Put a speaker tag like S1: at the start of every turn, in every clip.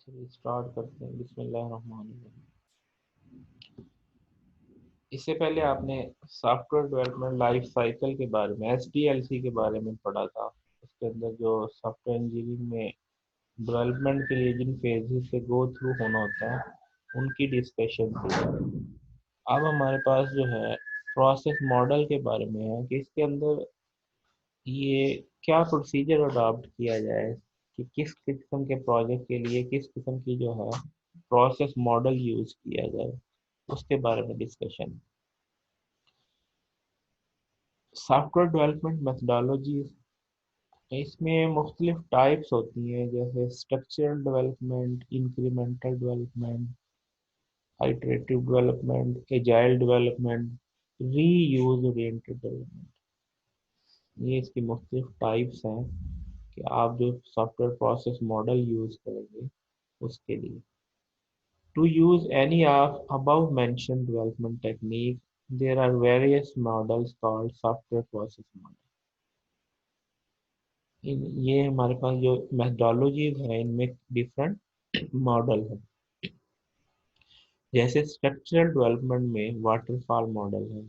S1: चलिए स्टार्ट करते हैं। बिस्मिल्लाहिर्रहमानिर्रहीम। इससे पहले आपने सॉफ्टवेयर डेवलपमेंट लाइफ साइकिल के बारे में एसडीएलसी के बारे में पढ़ा था। उसके अंदर जो सॉफ्टवेयर इंजीनियरिंग में डेवलपमेंट के लिए जिन फेजेस से गो थ्रू होना होता है उनकी डिस्कशन थी। अब हमारे पास जो है प्रोसेस मॉडल के बारे में है कि इसके अंदर ये क्या प्रोसीजर अडॉप्ट किया जाए कि किस किस्म के प्रोजेक्ट के लिए किस किस्म की जो है प्रोसेस मॉडल यूज किया जाए, उसके बारे में डिस्कशन। सॉफ्टवेयर डेवलपमेंट मेथडोलॉजीज, इसमें मुख्तलिफ टाइप्स होती हैं, जैसे structural development, incremental development, iterative development, agile development, reuse oriented development. ये इसकी मुख्तलिफ टाइप्स हैं कि आप जो सॉफ्टवेयर प्रोसेस मॉडल यूज करेंगे उसके लिए। To use any of above mentioned development techniques, there are various models called software process model. ये हमारे पास जो methodologies हैं इनमें डिफरेंट मॉडल है। जैसे स्ट्रक्चरल डेवलपमेंट में वाटरफॉल मॉडल है,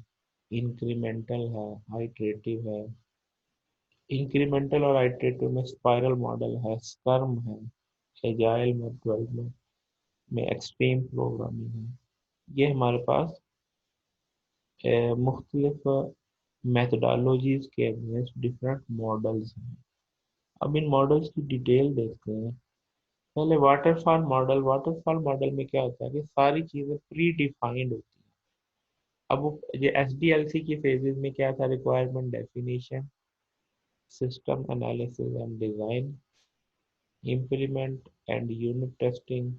S1: इंक्रीमेंटल है, आइटरेटिव है। इंक्रीमेंटल और आइटरेटिव में स्पाइरल मॉडल है, स्क्रम है, एजाइल डेवलपमेंट में एक्सट्रीम प्रोग्रामिंग है। ये हमारे पास मुख्तलिफ मैथडोलॉजीज के अगेंस्ट डिफरेंट मॉडल्स हैं। अब इन मॉडल्स की डिटेल देखते हैं। पहले वाटरफॉल मॉडल में क्या होता है कि सारी चीज़ें प्री डिफाइंड होती हैं। अब वो ये एस डी एल सी की फेजेस में क्या था, requirement definition, system analysis and design, implement and unit testing,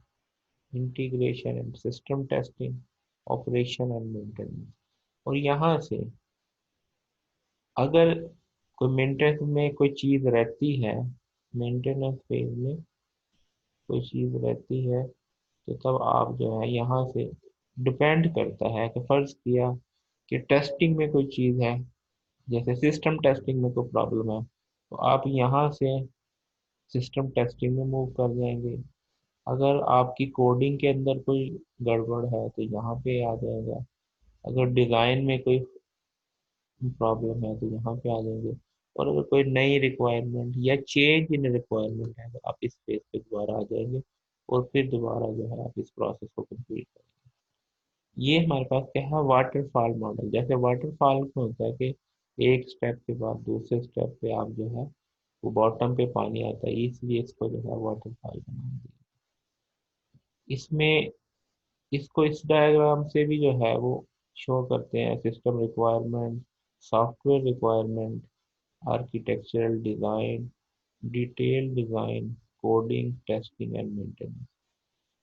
S1: integration and system testing, operation and maintenance. और यहाँ से अगर कोई मेंटेनेंस में कोई चीज़ रहती है, मेंटेनेंस फेज में कोई चीज़ रहती है, तो तब आप जो है यहाँ से डिपेंड करता है कि फ़र्ज़ किया कि टेस्टिंग में कोई चीज़ है, जैसे सिस्टम टेस्टिंग में कोई प्रॉब्लम है, तो आप यहाँ से सिस्टम टेस्टिंग में मूव कर जाएंगे। अगर आपकी कोडिंग के अंदर कोई गड़बड़ है तो यहाँ पे आ जाएगा। अगर डिज़ाइन में कोई प्रॉब्लम है तो यहाँ पे आ जाएंगे। और अगर कोई नई रिक्वायरमेंट या चेंज इन रिक्वायरमेंट है तो आप इस पेज पे दोबारा आ जाएंगे और फिर दोबारा जो है आप इस प्रोसेस को कंप्लीट करेंगे। ये हमारे पास क्या है, वाटरफॉल मॉडल। जैसे वाटरफॉल में होता है कि एक स्टेप के बाद दूसरे स्टेप पे आप जो है वो बॉटम पे पानी आता है, इसलिए इसको जो है वाटरफॉल का नाम दिया। इसमें इसको इस डायग्राम से भी जो है वो शो करते हैं, system requirement, software requirement, architectural design, detail design, coding, testing and maintenance.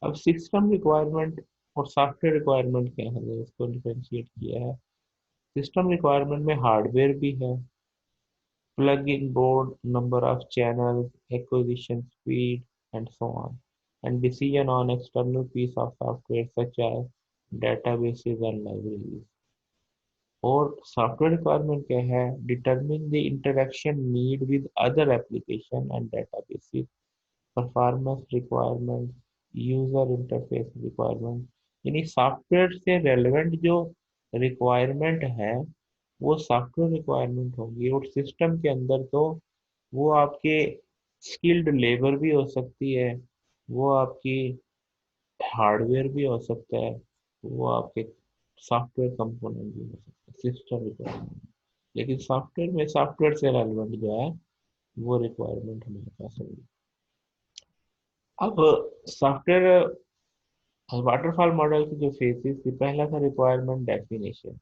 S1: अब सिस्टम रिक्वायरमेंट और सॉफ्टवेयर रिक्वायरमेंट क्या है, इसको डिफरेंशिएट किया है। सिस्टम रिक्वायरमेंट में हार्डवेयर भी है, plug in board, number of channels, acquisition speed, and so on, and decision on external piece of software such as databases and libraries. और सॉफ्टवेयर रिक्वायरमेंट क्या है, determine the interaction need with other application and databases, performance requirement, user interface requirement. यानी software से relevant जो requirement है वो software requirement होगी। और सिस्टम के अंदर तो वो आपके स्किल्ड लेबर भी हो सकती है, वो आपकी हार्डवेयर भी हो सकता है, वो आपके सॉफ्टवेयर कंपोनेंट भी हो सकता है, सिस्टम रिक्वायरमेंट। लेकिन सॉफ्टवेयर में सॉफ्टवेयर से रेलेवेंट जो है वो रिक्वायरमेंट हमारे पास होगी। अब सॉफ्टवेयर वाटरफॉल मॉडल की जो फेजेस थी, पहला था रिक्वायरमेंट डेफिनेशन।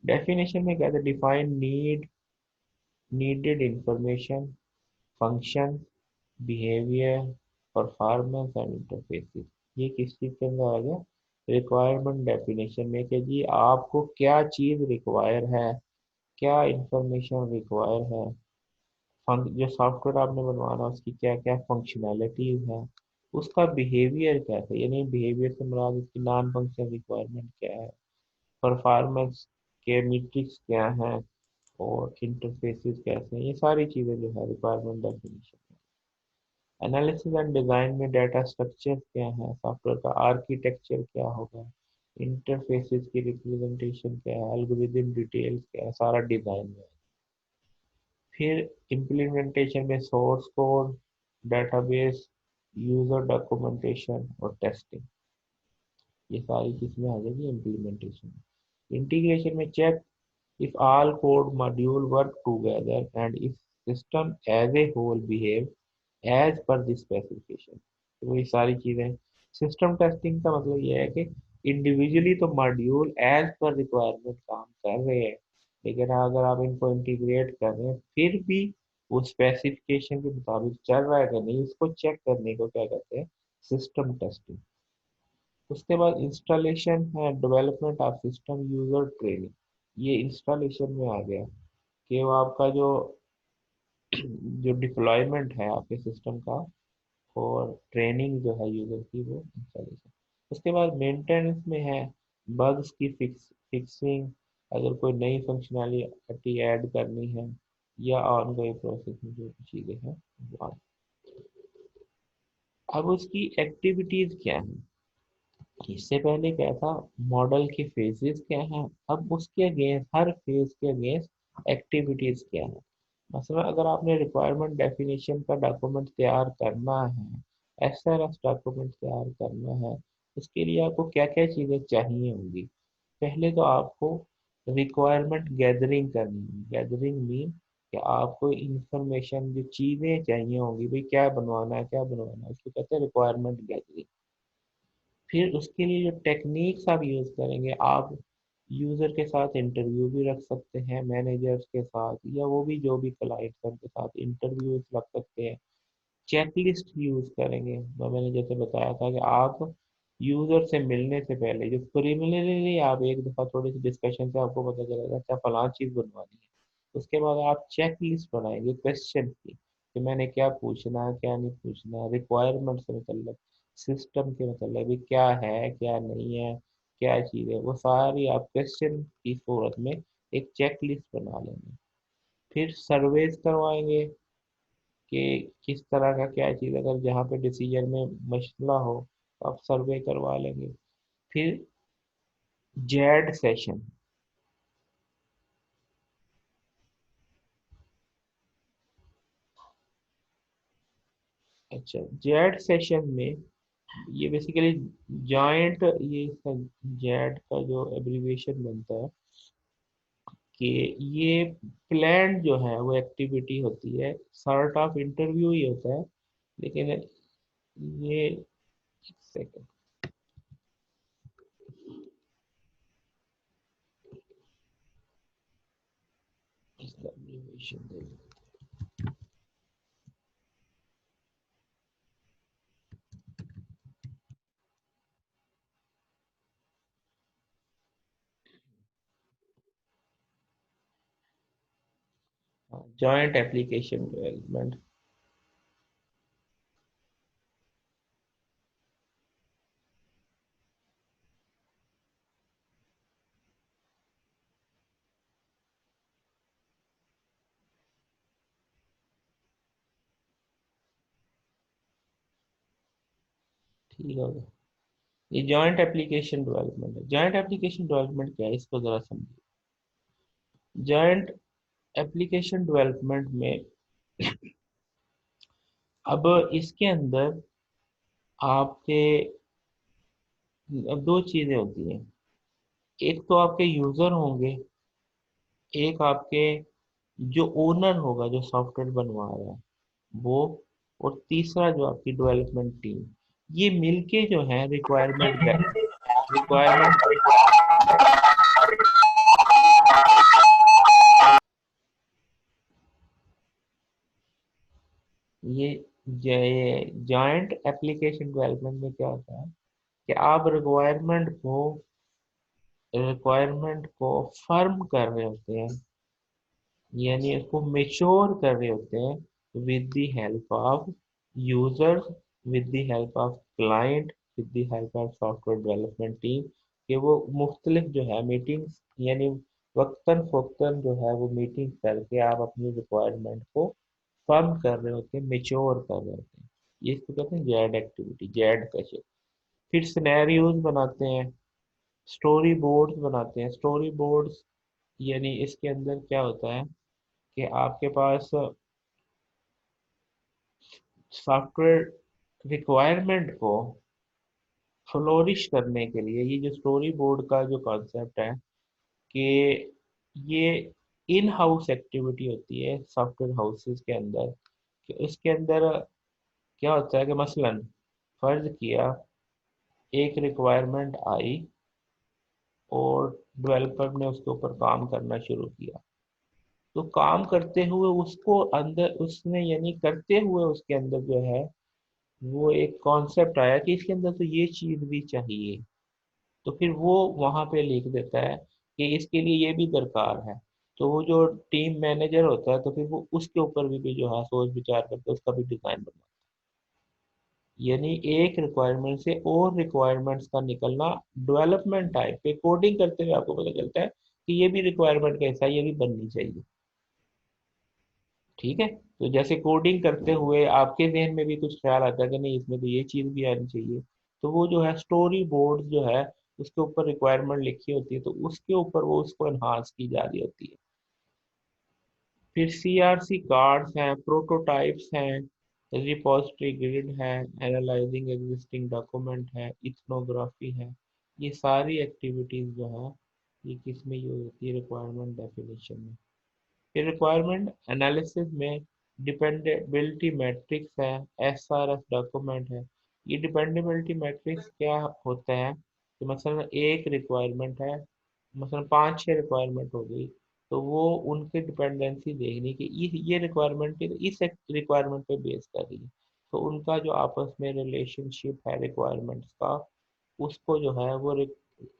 S1: डेफिनेशन में क्या था, define needed information, function, behaviour, performance and interfaces. ये किस चीज़ के अंदर आ गया, रिक्वायरमेंट डेफिनेशन में, कि जी आपको क्या चीज़ रिक्वायर है, क्या इंफॉर्मेशन रिक्वायर है, जो सॉफ्टवेयर आपने बनवाना उसकी क्या क्या फंक्शनैलिटीज है, उसका बिहेवियर क्या है, यानी बिहेवियर से मुराद उसकी नॉन फंक्शनल रिक्वायरमेंट क्या है, परफॉर्मेंस के मीट्रिक्स क्या हैं, और इंटरफेसेस कैसे हैं। ये सारी चीज़ें जो है रिक्वायरमेंट डेफिनेशन है। एनालिसिस एंड डिजाइन में डाटा स्ट्रक्चर क्या है, सॉफ्टवेयर का आर्किटेक्चर क्या होगा, इंटरफेसेस की रिप्रेजेंटेशन क्या है, एल्गोरिथम डिटेल्स क्या है, सारा डिजाइन में। फिर इम्प्लीमेंटेशन में source code, database, user documentation और टेस्टिंग, ये सारी चीजें आ जाएगी इम्प्लीमेंटेशन में। इंटीग्रेशन में check if all code module work together and if system as a whole behave as per the specification। तो ये सारी चीजें, सिस्टम टेस्टिंग का मतलब ये है कि इंडिविजुअली तो मॉड्यूल एज पर रिक्वायरमेंट काम कर रहे हैं, लेकिन अगर आप इनको इंटीग्रेट कर रहे हैं फिर भी वो स्पेसिफिकेशन के मुताबिक चल रहा है कि नहीं, उसको चेक करने को क्या कहते हैं, सिस्टम टेस्टिंग। उसके बाद इंस्टॉलेशन है, development of system, user training. ये इंस्टॉलेशन में आ गया कि वो आपका जो जो डिप्लॉयमेंट है आपके सिस्टम का और ट्रेनिंग जो है यूजर की, वो इंस्टॉलेशन। उसके बाद मेंटेनेंस में है, बग्स की फिक्सिंग, अगर कोई नई फंक्शनैलिटी ऐड करनी है या ऑनगोइंग प्रोसेस में जो चीज़ें हैं वो अब उसकी एक्टिविटीज क्या है, इससे पहले क्या था, मॉडल के फेजेस क्या हैं, अब उसके अगेंस्ट हर फेज के अगेंस्ट एक्टिविटीज क्या है। मसलन अगर आपने रिक्वायरमेंट डेफिनेशन का डॉक्यूमेंट तैयार करना है, एसआरएस डॉक्यूमेंट तैयार करना है, उसके लिए आपको क्या क्या चीज़ें चाहिए होंगी। पहले तो आपको रिक्वायरमेंट गैदरिंग करनी है। गैदरिंग मीन कि आपको इंफॉर्मेशन जो चीज़ें चाहिए होंगी, भाई क्या बनवाना है क्या बनवाना है, उसको कहते हैं रिक्वायरमेंट गैदरिंग। फिर उसके लिए जो टेक्निक्स आप यूज़ करेंगे, आप यूज़र के साथ इंटरव्यू भी रख सकते हैं, मैनेजर्स के साथ, या वो भी जो भी क्लाइंट्स हैं उनके साथ इंटरव्यूज रख सकते हैं। चेकलिस्ट यूज़ करेंगे, मैंने जैसे बताया था कि आप यूज़र से मिलने से पहले जो प्रिलिमिनरी आप एक दफ़ा थोड़ी सी डिस्कशन से आपको पता चलेगा अच्छा फलां चीज़ बनवानी है, उसके बाद आप चेक लिस्ट बनाएंगे क्वेश्चन की कि मैंने क्या पूछना है क्या नहीं पूछना, रिक्वायरमेंट से मतलब, सिस्टम के मतलब भी क्या है क्या नहीं है, क्या चीज़ है, वो सारी आप क्वेश्चन की सूरत में एक चेक लिस्ट बना लेंगे। फिर सर्वेज करवाएंगे कि किस तरह का क्या चीज़, अगर जहाँ पे डिसीजन में मसला हो तो आप सर्वे करवा लेंगे। फिर जेड सेशन, अच्छा जेड सेशन में ये बेसिकली जॉइंट, ये जेड का जो एब्रीविएशन बनता है कि ये प्लान जो है वो एक्टिविटी होती है, सॉर्ट ऑफ इंटरव्यू ही होता है, लेकिन ये एक सेकंड, इसका एब्रीविएशन दे, जॉइंट एप्लीकेशन डेवलपमेंट। ठीक है, ये जॉइंट एप्लीकेशन डेवलपमेंट है। जॉइंट एप्लीकेशन डेवलपमेंट क्या है, इसको जरा समझिए। जॉइंट एप्लीकेशन डेवलपमेंट में अब इसके अंदर आपके अब दो चीजें होती हैं, एक तो आपके यूजर होंगे, एक आपके जो ओनर होगा जो सॉफ्टवेयर बनवा रहा है वो, और तीसरा जो आपकी डेवलपमेंट टीम, ये मिलके जो है रिक्वायरमेंट ये जॉइंट एप्लीकेशन डेवलपमेंट में क्या होता है कि आप रिक्वायरमेंट को फर्म कर रहे होते हैं, यानी इसको मेच्योर कर रहे होते हैं with the help of users, with the help of client, with the help of software development team, कि वो मुख्तलिफ जो है मीटिंग्स, यानी वक्तन फ़ोक्तन जो है वो मीटिंग करके आप अपनी रिक्वायरमेंट को फर्म कर रहे होते हैं, मेच्योर कर रहे होते हैं। ये इसको कहते हैं जेड एक्टिविटी, जेड सेशन। फिर सिनेरियोज बनाते हैं, स्टोरी बोर्ड्स बनाते हैं। स्टोरी बोर्ड्स यानी इसके अंदर क्या होता है कि आपके पास सॉफ्टवेयर रिक्वायरमेट को फ्लोरिश करने के लिए, ये जो स्टोरी बोर्ड का जो कॉन्सेप्ट है कि ये इन हाउस एक्टिविटी होती है सॉफ्टवेयर हाउसेस के अंदर, कि उसके अंदर क्या होता है कि मसलन फर्ज किया एक रिक्वायरमेंट आई और डेवलपर ने उसके ऊपर काम करना शुरू किया, तो काम करते हुए उसको अंदर उसने यानी करते हुए उसके अंदर जो है वो एक कॉन्सेप्ट आया कि इसके अंदर तो ये चीज भी चाहिए, तो फिर वो वहां पे लिख देता है कि इसके लिए ये भी दरकार है। तो वो जो टीम मैनेजर होता है तो फिर वो उसके ऊपर भी जो है सोच विचार करके उसका भी डिजाइन बनवाता है। यानी एक रिक्वायरमेंट से और रिक्वायरमेंट्स का निकलना, डेवलपमेंट टाइप पे कोडिंग करते हुए आपको पता चलता है कि ये भी रिक्वायरमेंट का हिस्सा है, ये भी बननी चाहिए। ठीक है, तो जैसे कोडिंग करते हुए आपके जहन में भी कुछ ख्याल आता है कि नहीं इसमें तो ये चीज़ भी आनी चाहिए, तो वो जो है स्टोरी बोर्ड जो है उसके ऊपर रिक्वायरमेंट लिखी होती है, तो उसके ऊपर वो उसको एनहांस की जा रही होती है। फिर सीआरसी कार्ड्स हैं, प्रोटोटाइप्स हैं, रिपोजिटरी ग्रिड है, एनालाइजिंग एग्जिस्टिंग डॉक्यूमेंट है, इथनोग्राफी है। ये सारी एक्टिविटीज जो है ये किस में यूज होती है, रिक्वायरमेंट डेफिनेशन में। फिर रिक्वायरमेंट एनालिसिस में डिपेंडेबिलिटी मैट्रिक्स है, एसआरएस डॉक्यूमेंट है। ये डिपेंडेबिलिटी मैट्रिक्स क्या होता है कि मसलन एक रिक्वायरमेंट है, मसलन 5-6 रिक्वायरमेंट हो गई, तो वो उनकी डिपेंडेंसी देखनी कि ये रिक्वायरमेंट इस रिक्वायरमेंट पे बेस कर रही है, तो उनका जो आपस में रिलेशनशिप है रिक्वायरमेंट्स का, उसको जो है वो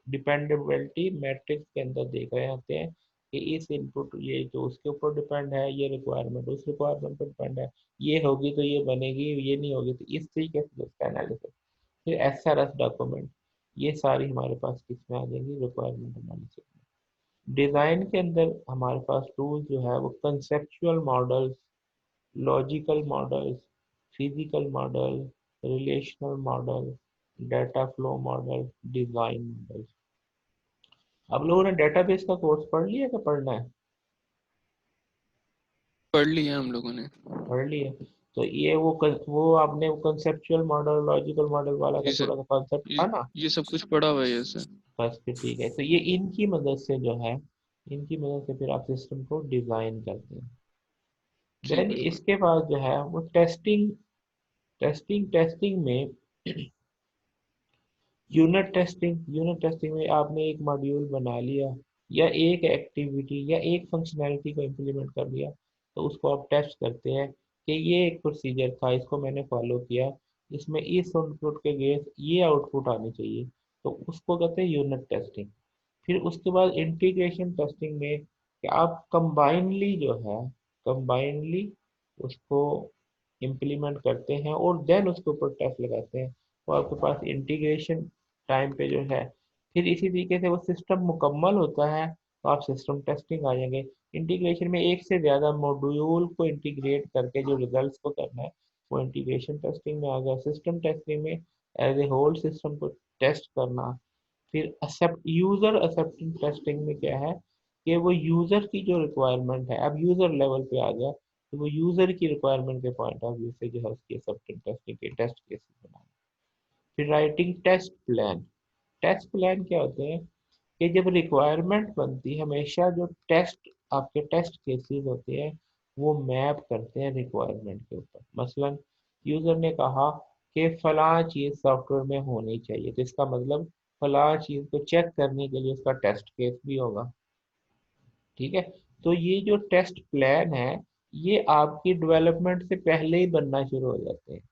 S1: डिपेंडेबिलिटी मैट्रिक्स के अंदर देख रहे होते हैं कि इस इनपुट ये जो उसके ऊपर डिपेंड है, ये रिक्वायरमेंट उस रिक्वायरमेंट पर डिपेंड है, ये होगी तो ये बनेगी, ये नहीं होगी, तो इस तरीके से उसका एनालिसिस। फिर एसआरएस डॉक्यूमेंट, ये सारी हमारे पास किस में आ जाएंगी, रिक्वायरमेंट एनालिसिस में। डिजाइन के अंदर हमारे पास टूल जो है वो conceptual models, logical models, physical model, relational model, data flow model, design model. आप लोगों ने डेटाबेस का कोर्स पढ़ लिया कि पढ़ना है?
S2: पढ़ लिया हम लोगों ने।
S1: पढ़ लिया। तो ये वो आपने कंसेप्चुअल मॉडल लॉजिकल मॉडल वाला का
S2: ये सब
S1: थोड़ा सा कॉन्सेप्ट
S2: ये,
S1: था ना?
S2: ये सब कुछ पढ़ा हुआ है ऐसे।
S1: बस फिर ठीक है, तो ये इनकी मदद से जो है, इनकी मदद से फिर आप सिस्टम को डिजाइन करते हैं।
S2: जी
S1: देन
S2: बिल्कुल।
S1: इसके बाद जो है वो टेस्टिंग, टेस्टिंग में यूनिट टेस्टिंग में आपने एक मॉड्यूल बना लिया या एक एक्टिविटी या एक फंक्शनैलिटी को इम्प्लीमेंट कर लिया, तो उसको आप टेस्ट करते हैं कि ये एक प्रोसीजर था, इसको मैंने फॉलो किया, इसमें इस इनपुट के गेस ये आउटपुट आनी चाहिए, तो उसको कहते हैं यूनिट टेस्टिंग। फिर उसके बाद इंटीग्रेशन टेस्टिंग में कि आप कंबाइनली जो है, कंबाइनली उसको इम्प्लीमेंट करते हैं और देन उसके ऊपर टेस्ट लगाते हैं, तो आपके पास इंटीग्रेशन टाइम पे जो है, फिर इसी तरीके से वो सिस्टम मुकम्मल होता है तो आप सिस्टम टेस्टिंग आ जाएंगे। इंटीग्रेशन में एक से ज़्यादा मॉड्यूल को इंटीग्रेट करके जो रिजल्ट्स को करना है वो इंटीग्रेशन टेस्टिंग में आ गया। सिस्टम टेस्टिंग में एज ए होल सिस्टम को टेस्ट करना। फिर एक्सेप्ट यूजर एक्सेप्टेंस टेस्टिंग में क्या है कि वो यूजर की जो रिक्वायरमेंट है, अब यूजर लेवल पे आ गया, तो वो यूजर की रिक्वायरमेंट के पॉइंट ऑफ व्यू से जो है उसकी एक्सेप्टेंस टेस्टिंग के टेस्ट केसेस बनाना। फिर writing test plan. Test plan क्या होते हैं कि जब रिक्वायरमेंट बनती है, हमेशा जो टेस्ट आपके टेस्ट केसेस होते हैं वो मैप करते हैं रिक्वायरमेंट के ऊपर। मसलन यूजर ने कहा कि फलां चीज सॉफ्टवेयर में होनी चाहिए, तो इसका मतलब फलां चीज को चेक करने के लिए उसका टेस्ट केस भी होगा। ठीक है, तो ये जो टेस्ट प्लान है ये आपकी डेवलपमेंट से पहले ही बनना शुरू हो जाते हैं।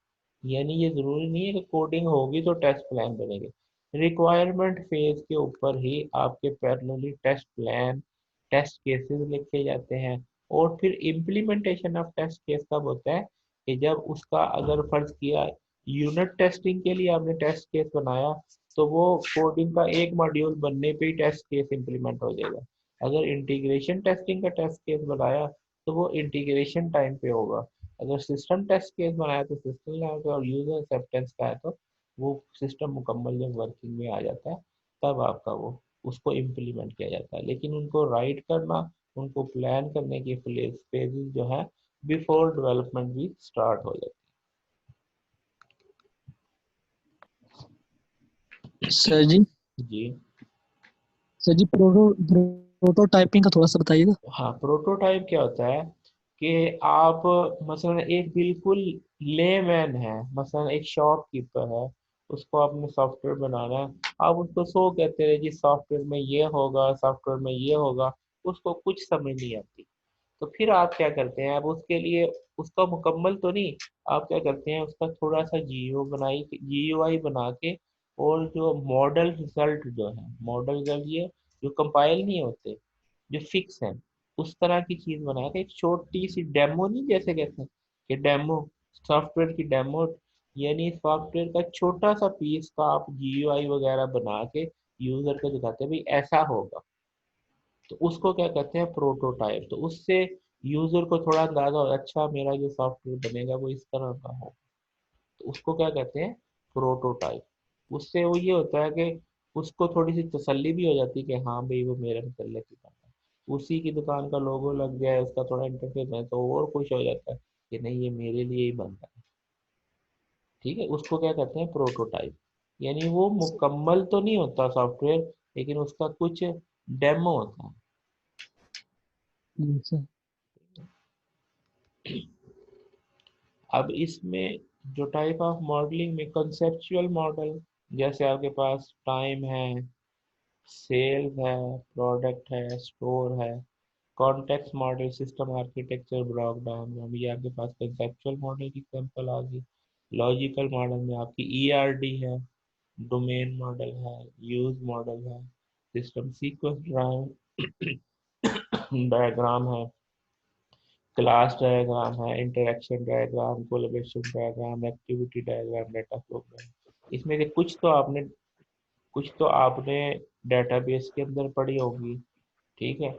S1: यानी ये जरूरी नहीं है कि कोडिंग होगी तो टेस्ट प्लान बनेंगे, रिक्वायरमेंट फेज के ऊपर ही आपके parallelly test plan, test cases लिखे जाते हैं। और फिर इम्प्लीमेंटेशन ऑफ टेस्ट केस कब होता है कि जब उसका अगर फर्ज किया यूनिट टेस्टिंग के लिए आपने टेस्ट केस बनाया, तो वो कोडिंग का एक मॉड्यूल बनने पे ही टेस्ट केस इम्प्लीमेंट हो जाएगा। अगर इंटीग्रेशन टेस्टिंग का टेस्ट केस बनाया तो वो इंटीग्रेशन टाइम पे होगा। अगर सिस्टम टेस्ट केस बनाया तो सिस्टम लेवल पे, और यूजर एक्सेप्टेंस का है तो वो सिस्टम मुकम्मल जब वर्किंग में आ जाता है तब आपका वो उसको इम्प्लीमेंट किया जाता है। लेकिन उनको राइट करना, उनको प्लान करने की फेजेस जो है बिफोर डेवलपमेंट भी स्टार्ट हो जाती
S2: सर जी,
S1: है। जी
S2: सर जी, प्रोटोटाइपिंग का थोड़ा सा बताइएगा।
S1: हाँ, प्रोटोटाइप क्या होता है कि आप मसलन एक बिल्कुल लेमैन है, मसलन एक शॉपकीपर है, उसको आपने सॉफ्टवेयर बनाना है, आप उसको सो कहते हैं जी सॉफ्टवेयर में ये होगा, सॉफ्टवेयर में ये होगा, उसको कुछ समझ नहीं आती। तो फिर आप क्या करते हैं, आप उसके लिए उसका मुकम्मल तो नहीं, आप क्या करते हैं उसका थोड़ा सा जीयूआई बना के, और जो मॉडल रिजल्ट जो है, मॉडल रिजल्ट ये जो कंपाइल नहीं होते, जो फिक्स है, उस तरह की चीज बना के एक छोटी सी डेमो, नहीं जैसे कहते हैं कि डेमो, सॉफ्टवेयर की डेमो, यानी सॉफ्टवेयर का छोटा सा पीस का आप जीयूआई वगैरह बना के यूजर को दिखाते हैं भाई ऐसा होगा। तो उसको क्या कहते हैं, प्रोटोटाइप। तो उससे यूजर को थोड़ा अंदाजा हो, अच्छा मेरा जो सॉफ्टवेयर बनेगा वो इस तरह का हो, तो उसको क्या कहते हैं, प्रोटोटाइप। उससे वो ये होता है कि उसको थोड़ी सी तसल्ली भी हो जाती है कि हाँ भाई वो मेरे मतलब की बना है, उसी की दुकान का लोगो लग गया है, उसका थोड़ा इंटरफेस है, तो वो और खुश हो जाता है कि नहीं ये मेरे लिए ही बनता है। ठीक है, उसको क्या कहते हैं, प्रोटोटाइप। यानी वो मुकम्मल तो नहीं होता सॉफ्टवेयर, लेकिन उसका कुछ डेमो होता है।
S2: सर।
S1: अब इसमें जो टाइप ऑफ मॉडलिंग में कंसेप्चुअल मॉडल, जैसे आपके पास टाइम है, सेल्स है, प्रोडक्ट है, स्टोर है। Context model, system architecture, block diagram, ये आपके पास कंसेप्चुअल मॉडल की एग्जांपल आ गई। लॉजिकल मॉडल में आपकी ईआरडी है, डोमेन मॉडल है, यूज मॉडल है, सिस्टम सीक्वेंस डायग्राम है, क्लास डायग्राम है, interaction diagram, collaboration diagram, activity diagram, data flow diagram. इसमें से कुछ तो आपने डेटाबेस के अंदर पढ़ी होगी। ठीक है,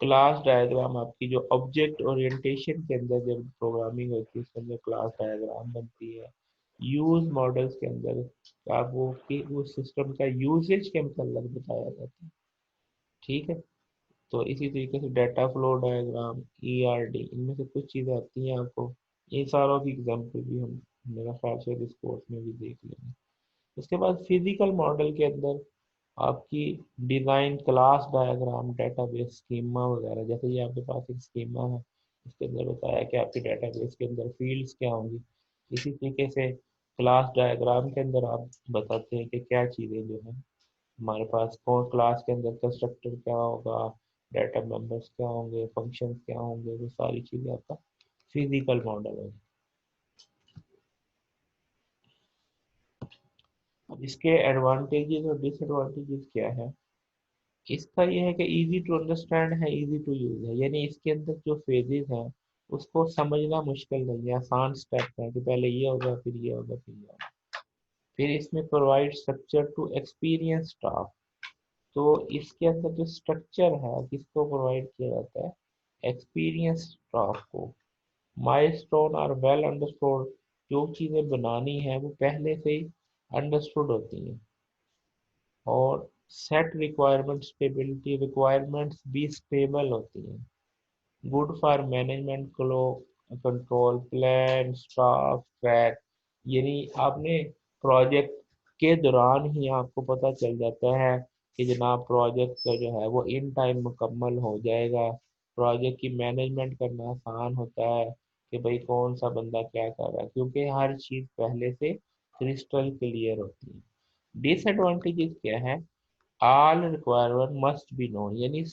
S1: क्लास डायग्राम आपकी जो ऑब्जेक्ट ओरिएंटेशन के अंदर जब प्रोग्रामिंग होती है उसके अंदर क्लास डायग्राम बनती है। यूज मॉडल्स के अंदर आप वो कि वो सिस्टम का यूजेज के मतलब बताया जाता है। ठीक है, तो इसी तरीके से डाटा फ्लो डायग्राम, ईआरडी, इनमें से कुछ चीज़ें आती हैं आपको। इन सारों की एग्जांपल भी हम मेरा ख्याल से इस कोर्स में भी देख लेंगे। उसके बाद फिजिकल मॉडल के अंदर आपकी design, class diagram, database schema वगैरह। जैसे ये आपके पास एक स्कीमा है, इसके अंदर बताया कि आपके डेटाबेस के अंदर फील्ड्स क्या होंगी। इसी तरीके से क्लास डायग्राम के अंदर आप बताते हैं कि क्या चीज़ें जो हैं हमारे पास, कौन क्लास के अंदर कंस्ट्रक्टर क्या होगा, डाटा मेंबर्स क्या होंगे, फंक्शंस क्या होंगे, वो सारी चीज़ें आपका फिजिकल मॉडल है। अब इसके एडवांटेजेस और डिसएडवांटेजेस क्या है, इसका ये है कि इजी टू अंडरस्टैंड है, इजी टू यूज है, यानी इसके अंदर जो फेजेस हैं उसको समझना मुश्किल नहीं है, आसान स्टेप है कि पहले ये होगा फिर ये होगा फिर ये होगा। फिर इसमें provide structure to experience staff. तो इसके अंदर जो स्ट्रक्चर है किसको प्रोवाइड किया जाता है, एक्सपीरियंस स्टाफ को। माइलस्टोन और वेल अंडरस्टूड, जो चीज़ें बनानी है वो पहले से ही अंडरस्टूड होती हैं। और सेट रिक्वायरमेंट, स्टेबिलिटी, रिक्वायरमेंट्स भी स्टेबल होती हैं। Good for management close control, plan, staff track, यानी आपने प्रोजेक्ट के दौरान ही आपको पता चल जाता है कि जनाब प्रोजेक्ट का जो है वो इन टाइम मुकम्मल हो जाएगा। प्रोजेक्ट की मैनेजमेंट करना आसान होता है कि भाई कौन सा बंदा क्या कर रहा है, क्योंकि हर चीज़ पहले से क्रिस्टल क्लियर होती है। डिसएडवांटेजेस क्या है, all requirement must be known, यानी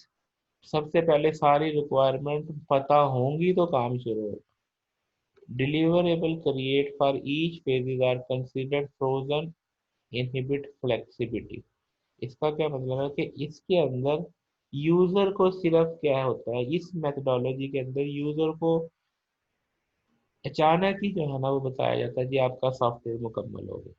S1: सबसे पहले सारी रिक्वायरमेंट पता होंगी तो काम शुरू होगा। Deliverable create for each phases are considered frozen, inhibit flexibility. इसका क्या मतलब है कि इसके अंदर यूजर को सिर्फ क्या होता है, इस मेथडोलॉजी के अंदर यूजर को अचानक ही जो है ना वो बताया जाता है जी आपका सॉफ्टवेयर मुकम्मल हो गया।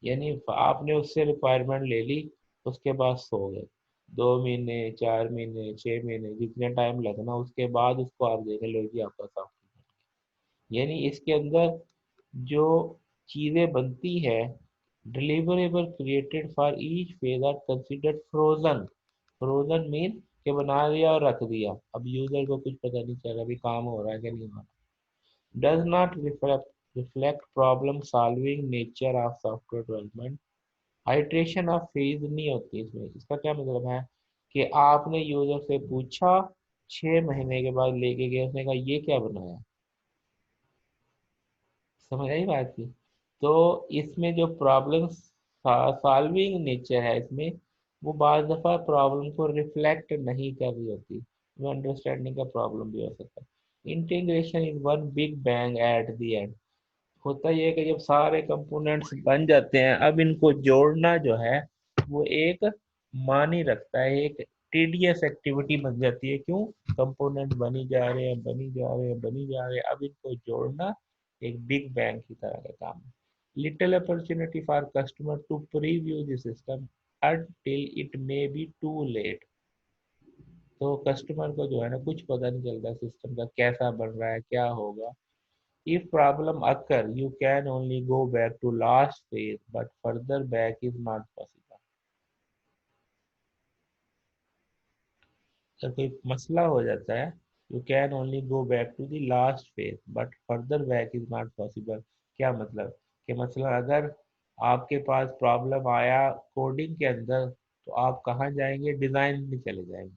S1: यानी आपने उससे रिक्वायरमेंट ले ली, उसके बाद सो गए, 2 महीने, 4 महीने, 6 महीने, जितने टाइम लगना उसके बाद उसको आप देखें लो जी आपका सॉफ्टवेयर। यानी इसके अंदर जो चीजें बनती है, deliverable created for each phase are considered frozen. Frozen mean के बना दिया और रख दिया, अब यूजर को कुछ पता नहीं चल रहा अभी काम हो रहा है कि नहीं हो रहा। Does not reflect problem solving nature of software development. Hydration of phase नहीं होती इसमें। इसका क्या मतलब है कि आपने यूजर से पूछा, 6 महीने के बाद लेके गए, उसने कहा ये क्या बनाया। समझ आई बात की। तो इसमें जो प्रॉब्लम सॉल्विंग नेचर है इसमें, वो बाज दफा प्रॉब्लम को रिफ्लेक्ट नहीं कर रही होती, वो अंडरस्टैंडिंग का प्रॉब्लम भी हो सकता है। Integration is one big bang at the end. होता यह है कि जब सारे कंपोनेंट्स बन जाते हैं, अब इनको जोड़ना जो है वो एक मानी रखता है, एक टीडियस एक्टिविटी बन जाती है। क्यों? कंपोनेंट बनी जा रहे हैं, बनी जा रहे हैं, बनी जा रहे हैं, अब इनको जोड़ना एक बिग बैंग की तरह का काम है। Little opportunity for customer to preview the system until it may be too late। तो कस्टमर को जो है ना कुछ पता नहीं चलता सिस्टम का कैसा बन रहा है, क्या होगा। If problem occur, you can only go back to last phase, but further back is not possible। अगर कोई मसला हो जाता है, you can only go back to the last phase, but further back is not possible। क्या मतलब कि मतलब अगर आपके पास प्रॉब्लम आया कोडिंग के अंदर, तो आप कहाँ जाएंगे? डिज़ाइन में चले जाएंगे।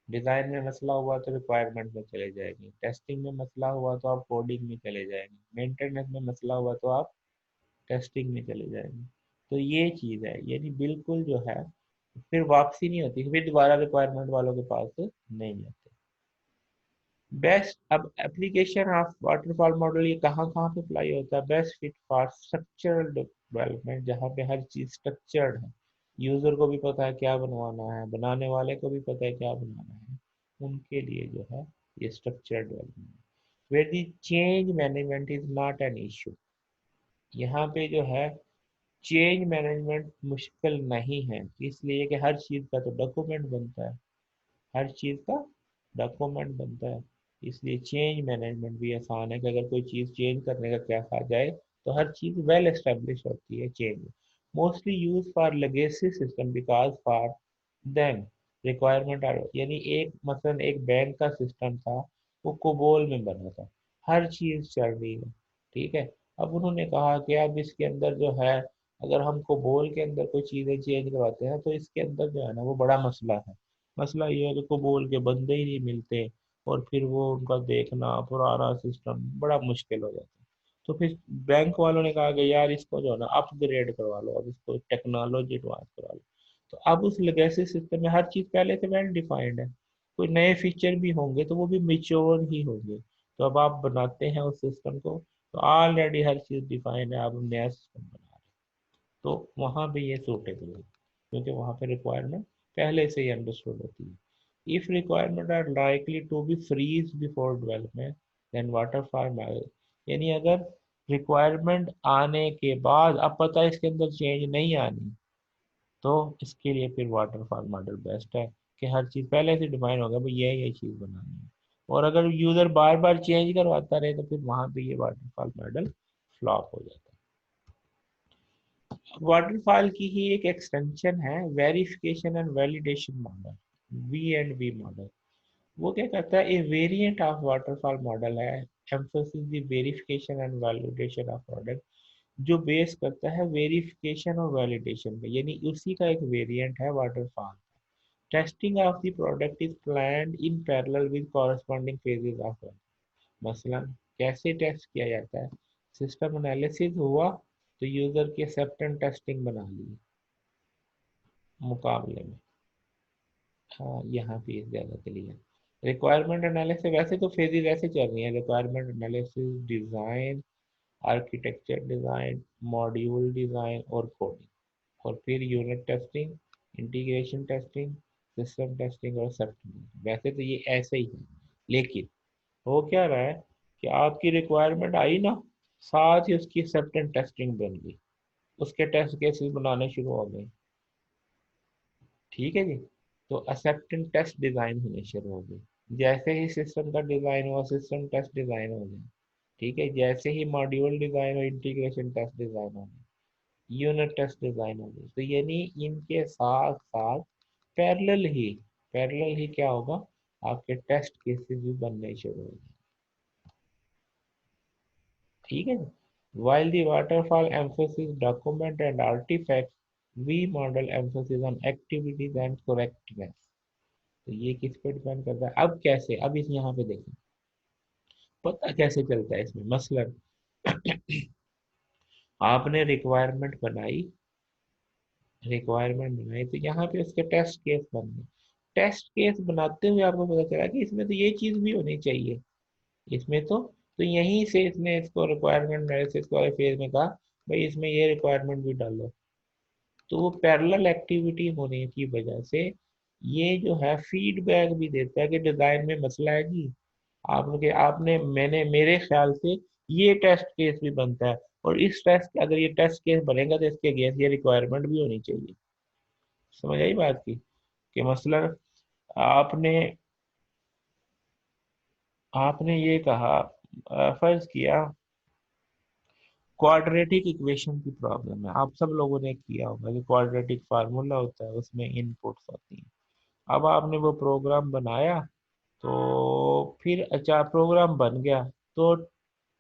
S1: डिज़ाइन में मसला हुआ तो रिक्वायरमेंट में चले जाएंगे। टेस्टिंग में मसला हुआ तो आप कोडिंग में चले जाएंगे। मेंटेनेंस में मसला हुआ तो आप टेस्टिंग में चले जाएंगे। तो ये चीज़ है, यानी बिल्कुल जो है फिर वापसी नहीं होती, फिर दोबारा रिक्वायरमेंट वालों के पास नहीं आते। बेस्ट, अब एप्लीकेशन ऑफ वाटरफॉल मॉडल ये कहाँ कहाँ पे अप्लाई होता है? Best fit for structural development, जहाँ पे हर चीज़ स्ट्रक्चर्ड है, यूजर को भी पता है क्या बनवाना है, बनाने वाले को भी पता है क्या बनाना है, उनके लिए जो है ये structured development. Where the change management is not an issue. यहाँ पे जो है चेंज मैनेजमेंट मुश्किल नहीं है, इसलिए कि हर चीज़ का तो डॉक्यूमेंट बनता है, हर चीज़ का डॉक्यूमेंट बनता है। इसलिए चेंज मैनेजमेंट भी आसान है कि अगर कोई चीज़ चेंज करने का क्या कहा जाए, तो हर चीज़ वेल एस्टेब्लिश होती है change. Mostly use for legacy system because for them requirement are, यानी एक मसलन एक बैंक का सिस्टम था, वो कोबोल में बना था, हर चीज़ चल रही है, ठीक है। अब उन्होंने कहा कि अब इसके अंदर जो है, अगर हम कोबोल के अंदर कोई चीज़ें चेंज करवाते हैं तो इसके अंदर जो है ना वो बड़ा मसला है। मसला ये है कि कोबोल के बंदे ही नहीं मिलते, और फिर वो उनका देखना पुराना सिस्टम बड़ा मुश्किल हो जाता है। तो फिर बैंक वालों ने कहा कि यार इसको जो है ना अपग्रेड करवा लो, अब इसको टेक्नोलॉजी एडवांस करवा लो। तो अब उस लेगेसी सिस्टम में हर चीज़ पहले से वेल डिफाइंड है, कोई नए फीचर भी होंगे तो वो भी मेच्योर ही होंगे। तो अब आप बनाते हैं उस सिस्टम को, तो ऑलरेडी हर चीज़ डिफाइंड है, आप नया सिस्टम बना रहे हैं, तो वहाँ पे ये सूटेबल है, क्योंकि वहाँ पे रिक्वायरमेंट पहले से ही अंडरस्टूड होती है। If requirement are likely to be freeze before development, then waterfall model, यानी अगर रिक्वायरमेंट आने के बाद अब पता है इसके अंदर चेंज नहीं आनी, तो इसके लिए फिर वाटरफॉल मॉडल बेस्ट है कि हर चीज़ पहले से डिफाइन होगा भाई ये चीज़ बनानी है। और अगर यूज़र बार बार चेंज करवाता रहे तो फिर वहाँ पे ये वाटरफॉल मॉडल फ्लॉप हो जाता है। वाटरफॉल की ही एक एक्सटेंशन है verification and validation model, V model. वो क्या करता है, ए वेरिएंट ऑफ वाटरफॉल मॉडल है, emphasis the verification and validation of product, जो बेस करता है वेरिफिकेशन और वैलिडेशन पे, यानी उसी का एक वेरिएंट है waterfall. Testing of the product is planned in parallel with corresponding phases of work. मसलन कैसे टेस्ट किया जाता है? सिस्टम एनालिसिस हुआ तो यूजर की एक्सेप्टेंस टेस्टिंग बना ली मुकाबले में। हाँ, यहाँ पे ज़्यादा क्लियर। रिक्वायरमेंट एनालिसिस, वैसे तो फेजेस ऐसे चल रही हैं, requirement analysis, design, architecture design, module design और कोडिंग, और फिर unit testing, integration testing, system testing और एक्सेप्टेंस। वैसे तो ये ऐसे ही है, लेकिन हो क्या रहा है कि आपकी रिक्वायरमेंट आई ना, साथ ही उसकी एक्सेप्टेंस टेस्टिंग बन गई, उसके टेस्ट केसेस बनाने शुरू हो गए, ठीक है जी। तो एक्सेप्टेंस टेस्ट डिज़ाइन होने शुरू हो गए, जैसे ही सिस्टम का डिज़ाइन हुआ सिस्टम टेस्ट डिज़ाइन हो गए, ठीक है, जैसे ही मॉड्यूल डिजाइन और इंटीग्रेशन टेस्ट डिजाइन होंगे, यूनिट टेस्ट डिजाइन होंगे, तो यानी इनके साथ साथ पैरेलल ही क्या होगा, आपके टेस्ट केसेस भी बनने शुरू हो जाएंगे। ठीक है। While the waterfall emphasis document and artifacts, we model emphasis on activities and correctness। तो ये किस पे डिपेंड करता है, अब कैसे, अब इस यहाँ पे देखें, पता कैसे चलता है इसमें, मसलन आपने रिक्वायरमेंट बनाई तो यहाँ पे उसके टेस्ट केस बन गए। टेस्ट केस बनाते हुए आपको पता चला कि इसमें तो ये चीज भी होनी चाहिए, इसमें तो यहीं से इसने इसको रिक्वायरमेंट एनालिसिस वाले फेज में कहा, भाई इसमें ये रिक्वायरमेंट भी डालो। तो वो पैरेलल एक्टिविटी होने की वजह से ये जो है फीडबैक भी देता है कि डिजाइन में मसला है जी, आपने आपने मैंने मेरे ख्याल से ये टेस्ट केस भी बनता है, और इस टेस्ट अगर ये टेस्ट केस बनेगा तो इसके अगेंस्ट ये रिक्वायरमेंट भी होनी चाहिए। समझ आई बात की, कि मसलन आपने आपने ये कहा, फर्ज किया क्वाड्रेटिक इक्वेशन की प्रॉब्लम है, आप सब लोगों ने किया होगा कि क्वाड्रेटिक फार्मूला होता है, उसमें इनपुट्स होती हैं। अब आपने वो प्रोग्राम बनाया, तो फिर अच्छा प्रोग्राम बन गया, तो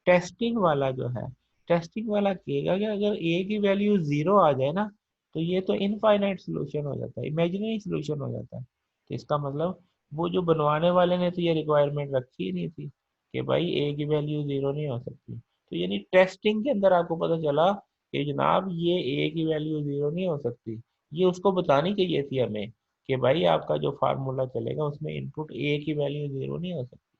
S1: टेस्टिंग वाला जो है, टेस्टिंग वाला कहेगा कि अगर ए की वैल्यू जीरो आ जाए ना, तो ये तो इनफाइनाइट सोल्यूशन हो जाता है, इमेजिनरी सोल्यूशन हो जाता है। तो इसका मतलब वो जो बनवाने वाले ने तो ये रिक्वायरमेंट रखी ही नहीं थी कि भाई ए की वैल्यू जीरो नहीं हो सकती। तो यानी टेस्टिंग के अंदर आपको पता चला कि जनाब ये ए की वैल्यू जीरो नहीं हो सकती, ये उसको बतानी चाहिए थी हमें कि भाई आपका जो फार्मूला चलेगा उसमें इनपुट ए की वैल्यू जीरो नहीं हो सकती।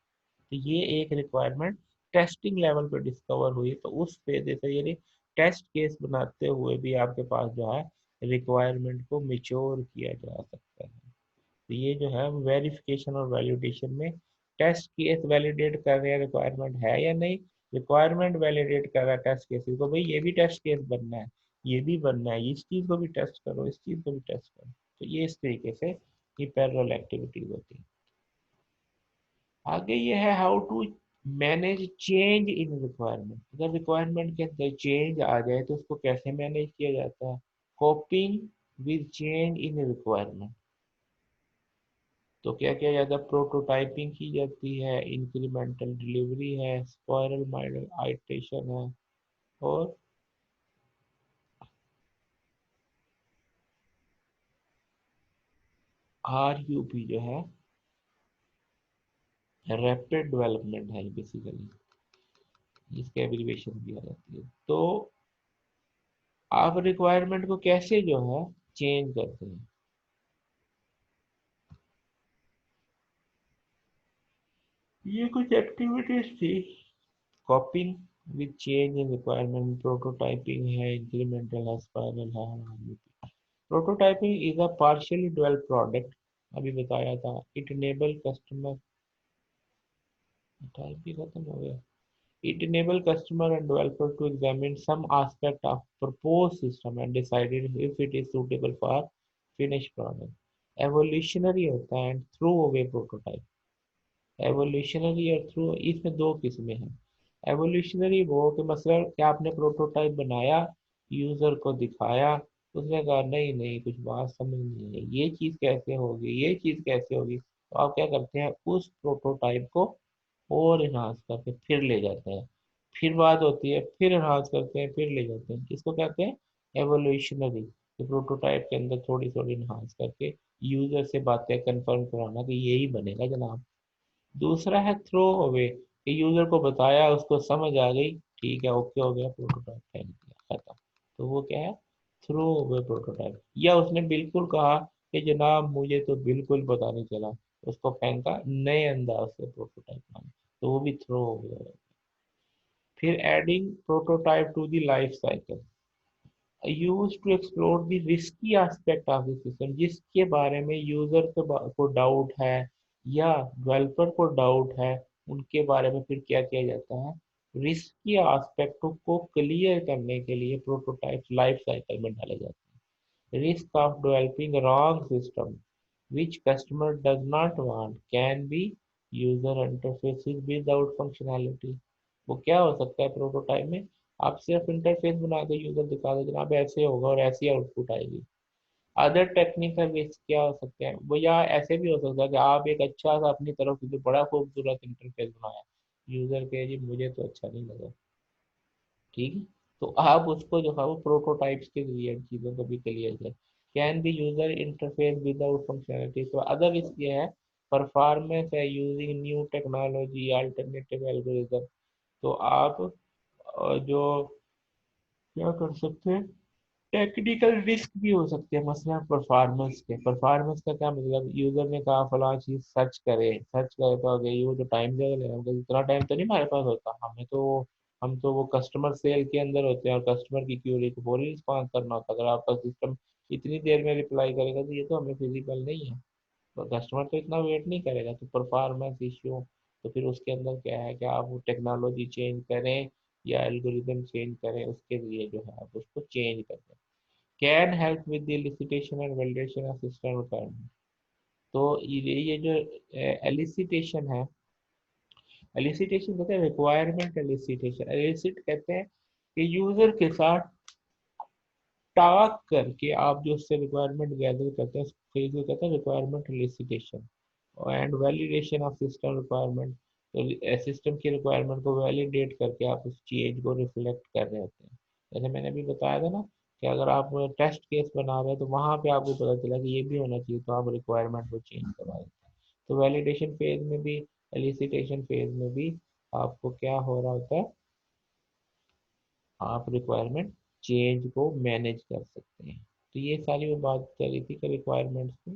S1: तो ये एक रिक्वायरमेंट टेस्टिंग लेवल पे डिस्कवर हुई, तो उस फेज से यानी टेस्ट केस बनाते हुए भी आपके पास जो है रिक्वायरमेंट को मिच्योर किया जा सकता है। तो ये जो है वेरिफिकेशन और वैलिडेशन में टेस्ट केस वैलिडेट कर रहे हैं रिक्वायरमेंट है या नहीं, रिक्वायरमेंट वैलिडेट कर रहा है टेस्ट केसेस को, भाई ये भी टेस्ट केस बनना है, ये भी बनना है, इस चीज को भी टेस्ट करो, इस चीज को भी टेस्ट करो। तो ये इस तरीके से ये पैरेलल एक्टिविटीज होती है। आगे ये है how to manage change in requirement, अगर रिक्वायरमेंट के अंदर चेंज आ जाए तो उसको कैसे मैनेज किया जाता है। Coping with change in requirement, तो क्या किया जाता है, प्रोटोटाइपिंग की जाती है, इंक्रीमेंटल डिलीवरी है, स्पाइरल मॉडल आइट्रेशन है, और RUP जो है रैपिड डेवलपमेंट है बेसिकली, इसके एब्रीविएशन भी आ जाती है। तो आप रिक्वायरमेंट को कैसे जो है चेंज करते हैं, ये कुछ एक्टिविटीज थी। कॉपिंग with change in requirement, prototyping है, इंक्रीमेंटल है, स्पाइरल है, prototyping is a partially developed product, अभी बताया था, इट इनेबल कस्टमर, टाइप भी खत्म हो गया, it enable customer and developer to examine some aspect of proposed system and decided if it is suitable for finished product। Evolutionary होता है and throw away prototype. Evolutionary और through, इसमें दो किस्में हैं। एवोल्यूशनरी वो कि मसलन क्या आपने प्रोटोटाइप बनाया, यूजर को दिखाया, उसने कहा नहीं नहीं कुछ बात समझ नहीं है, ये चीज कैसे होगी, ये चीज कैसे होगी, तो आप क्या करते हैं, उस प्रोटोटाइप को और इन्हांस करके फिर ले जाते हैं, फिर बात होती है, फिर इन्हांस करते हैं, फिर ले जाते हैं, इसको कहते हैं एवोल्यूशनरी। तो प्रोटोटाइप के अंदर थोड़ी थोड़ी इन्हांस करके यूजर से बातें कंफर्म कराना कि यही बनेगा जनाब। दूसरा है थ्रो अवे, कि यूजर को बताया, उसको समझ आ गई, ठीक है ओके हो गया, प्रोटोटाइप फेंक दिया, खत्म। तो वो क्या है, थ्रो अवे प्रोटोटाइप। या उसने बिल्कुल कहा कि जनाब मुझे तो बिल्कुल पता नहीं चला, उसको फेंका, नए अंदाज से प्रोटोटाइप बना, तो वो भी थ्रो अवे। फिर adding prototype to the life cycle, use to explore the risky aspect of the system, जिसके बारे में यूजर को डाउट है या डेवलपर को डाउट है, उनके बारे में फिर क्या किया जाता है, रिस्की एस्पेक्ट को क्लियर करने के लिए प्रोटोटाइप लाइफ साइकिल में डाले जाते हैं। Risk of developing wrong system which customer does not want can be user interfaces without functionality। वो क्या हो सकता है प्रोटोटाइप में, आप सिर्फ इंटरफेस बना के यूजर दिखा दो जनाब ऐसे होगा और ऐसी आउटपुट आएगी। अदर टेक्निकल रिस्क क्या हो सकते हैं वो, या ऐसे भी हो सकता है कि आप एक अच्छा सा अपनी तरफ से बड़ा खूबसूरत इंटरफेस बनाया, यूजर के जी मुझे तो अच्छा नहीं लगा, ठीक है, तो आप उसको जो है वो प्रोटोटाइप्स के जरिए चीज़ों को भी क्लियर करें। Can be user interface without functionality, तो अदर इसक ये है परफॉर्मेंस है using new technology alternative algorithm. तो आप जो क्या कर सकते हैं, टेक्निकल रिस्क भी हो सकते हैं, मसला परफॉर्मेंस के, परफॉर्मेंस का क्या मतलब, यूजर ने कहा फला चीज सर्च करे तो आगे वो जो टाइम ज्यादा ले रहा है, इतना टाइम तो नहीं हमारे पास होता, हम तो वो कस्टमर सेल के अंदर होते हैं और कस्टमर की क्यूरी को फौरी रिस्पॉन्स करना होता है, अगर आपका सिस्टम इतनी देर में रिप्लाई करेगा तो ये तो हमें फिजिबल नहीं है, तो कस्टमर तो इतना वेट नहीं करेगा, तो परफॉर्मेंस इश्यू। तो फिर उसके अंदर क्या है कि आप वो टेक्नोलॉजी चेंज करें या एल्गोरिदम चेंज करें, उसके लिए जो है आप उसको चेंज कर दें। Can help with the elicitation and validation of system requirement. तो ये जो एलिसिटेशन है, एलिसिटेशन कहते हैं रिक्वायरमेंट एलिसिटेशन, एलिसिट कहते हैं कि यूजर के साथ टाक करके आप जो उससे रिक्वायरमेंट गैदर करते हैं, फिर जो कहते हैं requirement elicitation and validation of system requirement. तो सिस्टम की रिक्वायरमेंट को वैलिडेट करके आप उस चीज को रिफ्लेक्ट कर रहे होते हैं। जैसे मैंने अभी बताया था ना कि अगर आप टेस्ट केस बना रहे हैं तो वहां पे आपको पता चला कि ये भी होना चाहिए, तो आप रिक्वायरमेंट को चेंज करवा देते हैं। तो वैलिडेशन फेज में भी, एलिसिटेशन फेज में भी आपको क्या हो रहा होता है, आप रिक्वायरमेंट चेंज को मैनेज कर सकते हैं। तो ये सारी वो बात कर रही थी कि रिक्वायरमेंट्स को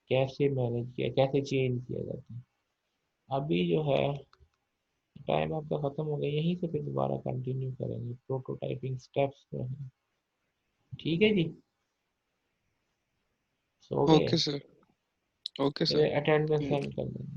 S1: कैसे मैनेज किया, कैसे चेंज किया जाता है। अभी जो है टाइम आपका खत्म हो गया, यहीं से फिर दोबारा कंटिन्यू करेंगे प्रोटोटाइपिंग स्टेप्स जो है। ठीक है जी, सो गए,
S2: okay sir. Okay sir.
S1: Attendance send कर देंगे।